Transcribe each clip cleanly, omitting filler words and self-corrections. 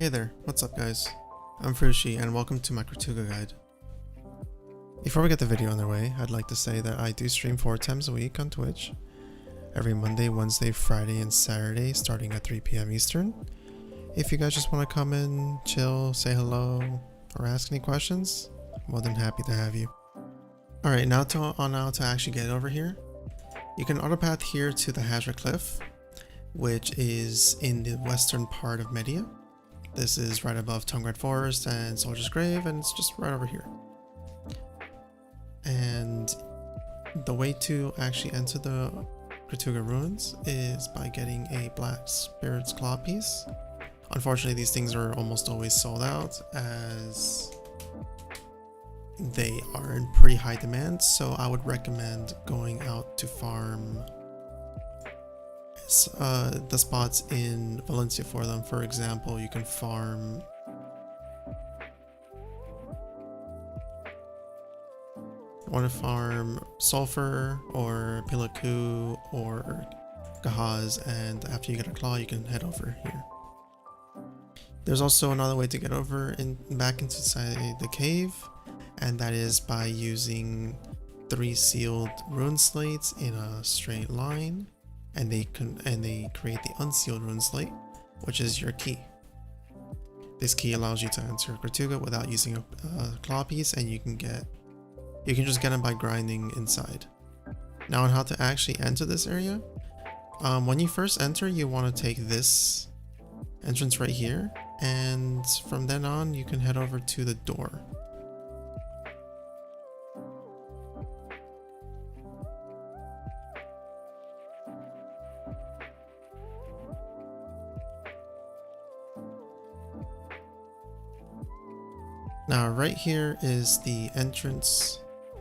Hey there, what's up guys? I'm Frooshy and welcome to my Kratuga guide. Before we get the video underway, I'd like to say that I do stream 4 times a week on Twitch. Every Monday, Wednesday, Friday, and Saturday starting at 3 p.m. Eastern. If you guys just want to come in, chill, say hello, or ask any questions, I'm more than happy to have you. Alright, now to actually get over here. You can autopath here to the Hystria Cliff, which is in the western part of Media. This is right above Tongue Forest and Soldier's Grave, and it's just right over here. And the way to actually enter the Kratuga ruins is by getting a Black Spirit's Claw piece. Unfortunately, these things are almost always sold out as they are in pretty high demand, so I would recommend going out to farm the spots in Valencia for them. For example, you can farm Sulfur or Pilaku or Gahaz, and after you get a claw you can head over here. There's also another way to get over back inside the cave, and that is by using 3 sealed rune slates in a straight line. And they create the unsealed rune slate, which is your key. This key allows you to enter Kratuga without using a claw piece, and you can just get them by grinding inside. Now on how to actually enter this area, when you first enter, you want to take this entrance right here, and from then on you can head over to the door. Now right here is the entrance.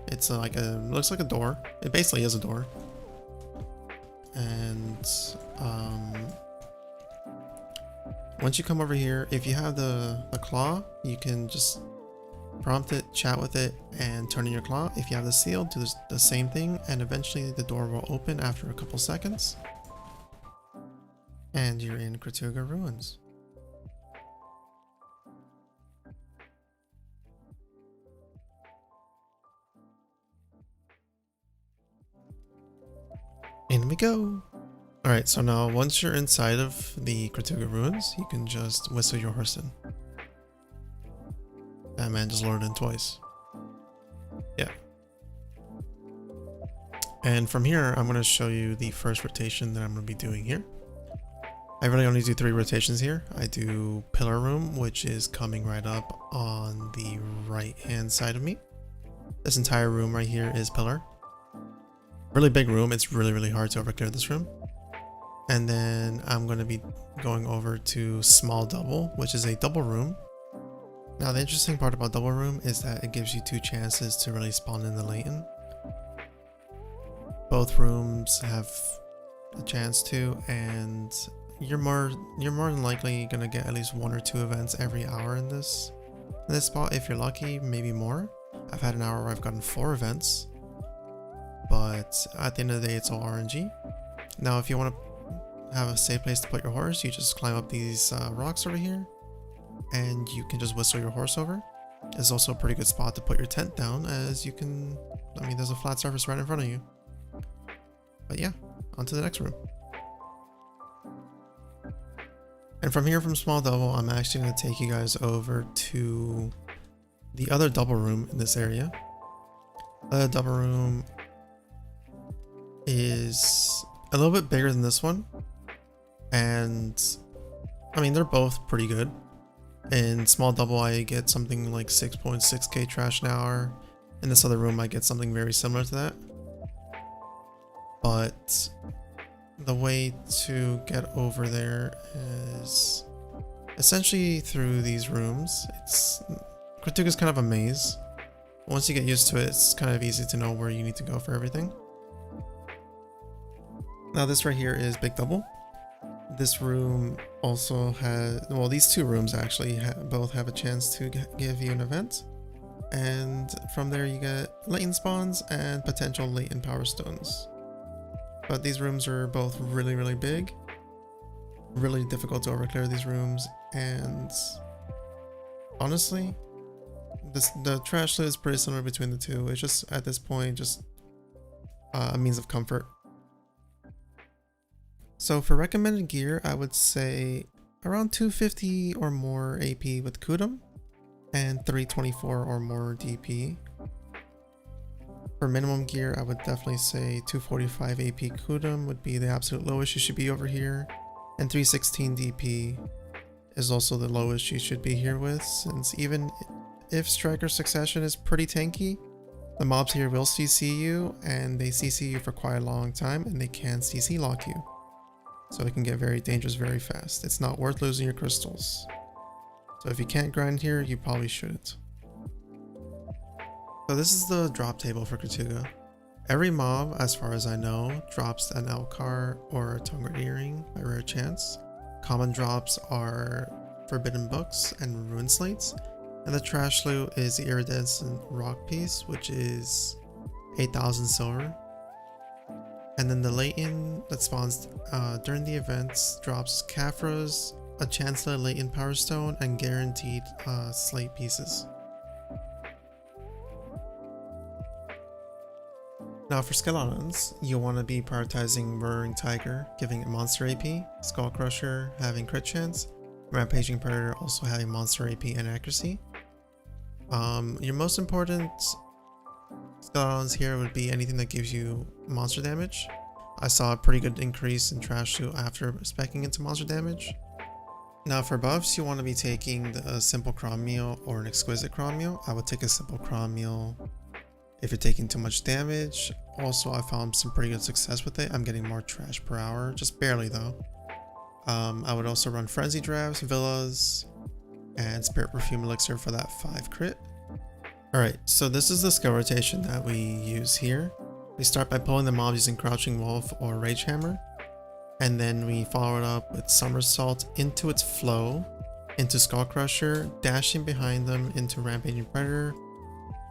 It's looks like a door. It basically is a door. And once you come over here, if you have the claw, you can just prompt it, chat with it, and turn in your claw. If you have the seal, do the same thing, and eventually the door will open after a couple seconds. And you're in Kratuga Ruins. In we go! Alright, so now once you're inside of the Kratuga Ruins, you can just whistle your horse in. That man just lured in twice. Yeah. And from here, I'm going to show you the first rotation that I'm going to be doing here. I really only do 3 rotations here. I do Pillar Room, which is coming right up on the right hand side of me. This entire room right here is Pillar. Really big room. It's really hard to overclear this room. And then I'm going to be going over to Small Double, which is a double room. Now the interesting part about double room is that it gives you 2 chances to really spawn in the Leighton. Both rooms have a chance to, and you're more than likely gonna get at least 1 or 2 events every hour in this spot. If you're lucky, maybe more. I've had an hour where I've gotten 4 events. But at the end of the day, it's all RNG. Now, if you want to have a safe place to put your horse, you just climb up these rocks over here, and you can just whistle your horse over. It's also a pretty good spot to put your tent down, as you can, there's a flat surface right in front of you. But yeah, on to the next room. And from here, from Small Double, I'm actually going to take you guys over to the other double room in this area. The double room is a little bit bigger than this one, and they're both pretty good. In Small Double I get something like 6.6k trash an hour. In this other room I get something very similar to that. But the way to get over there is essentially through these rooms. Kratuga is kind of a maze. Once you get used to it, it's kind of easy to know where you need to go for everything. Now this right here is Big Double. This room also has, well, these 2 rooms actually both have a chance to give you an event. And from there you get Leighton spawns and potential Leighton power stones. But these rooms are both really big. really difficult to overclear these rooms, and honestly, the trash loot is pretty similar between the two. It's just at this point just a means of comfort. So for recommended gear, I would say around 250 or more AP with Kudum and 324 or more DP. For minimum gear, I would definitely say 245 AP Kudum would be the absolute lowest you should be over here, and 316 DP is also the lowest you should be here with, since even if Striker Succession is pretty tanky, the mobs here will CC you, and they CC you for quite a long time, and they can CC lock you. So it can get very dangerous very fast. It's not worth losing your crystals. So if you can't grind here, you probably shouldn't. So this is the drop table for Kratuga. Every mob, as far as I know, drops an Elkar or a tongue earring by rare chance. Common drops are forbidden books and ruin slates. And the trash loot is the iridescent rock piece, which is 8,000 silver. And then the latent that spawns during the events drops Caphras, a Chancellor latent power stone, and guaranteed slate pieces. Now for skeletons, you'll want to be prioritizing Roaring Tiger, giving it monster AP, Skull Crusher having crit chance, Rampaging Predator also having monster AP and accuracy. Your most important skeletons here would be anything that gives you monster damage. I saw a pretty good increase in trash loot after speccing into monster damage. Now for buffs, you want to be taking the simple cron meal or an exquisite cron meal. I would take a simple cron meal if you're taking too much damage. Also, I found some pretty good success with it. I'm getting more trash per hour, just barely though. I would also run Frenzy Drafts, Villas, and Spirit Perfume Elixir for that 5 crit. Alright, so this is the skill rotation that we use here. We start by pulling the mobs using Crouching Wolf or Rage Hammer, and then we follow it up with Somersault into its flow, into Skull Crusher, dashing behind them into Rampaging Predator,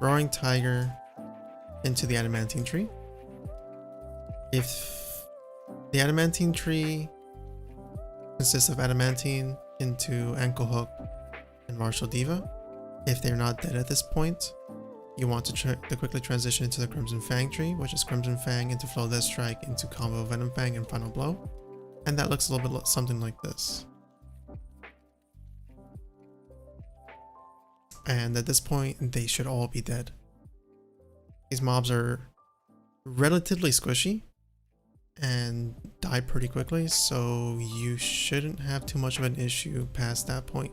Roaring Tiger, into the Adamantine Tree. If the Adamantine Tree consists of Adamantine into Ankle Hook and Martial Diva, if they're not dead at this point, you want to quickly transition into the Crimson Fang tree, which is Crimson Fang into Flow Death Strike into Combo Venom Fang and Final Blow. And that looks a little bit something like this. And at this point, they should all be dead. These mobs are relatively squishy and die pretty quickly, so you shouldn't have too much of an issue past that point.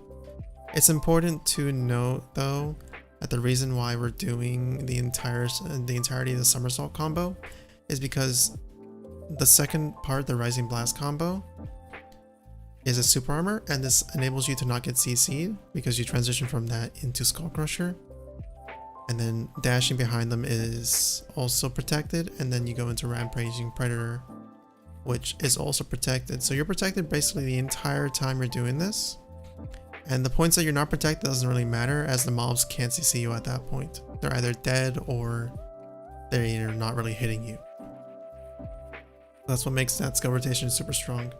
It's important to note though that the reason why we're doing the entirety of the Somersault combo is because the second part, the Rising Blast combo, is a super armor, and this enables you to not get CC'd because you transition from that into Skull Crusher. And then dashing behind them is also protected, and then you go into Rampaging Predator, which is also protected. So you're protected basically the entire time you're doing this. And the points that you're not protected doesn't really matter, as the mobs can't CC you at that point. They're either dead or they're not really hitting you. That's what makes that skill rotation super strong.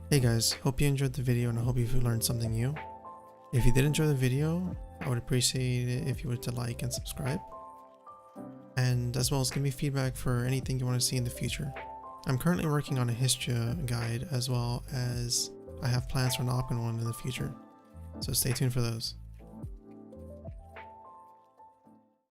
Hey guys, hope you enjoyed the video and I hope you learned something new. If you did enjoy the video, I would appreciate it if you were to like and subscribe. And as well as give me feedback for anything you want to see in the future. I'm currently working on a Hystria guide as well as I have plans for an Aakman one in the future. So stay tuned for those.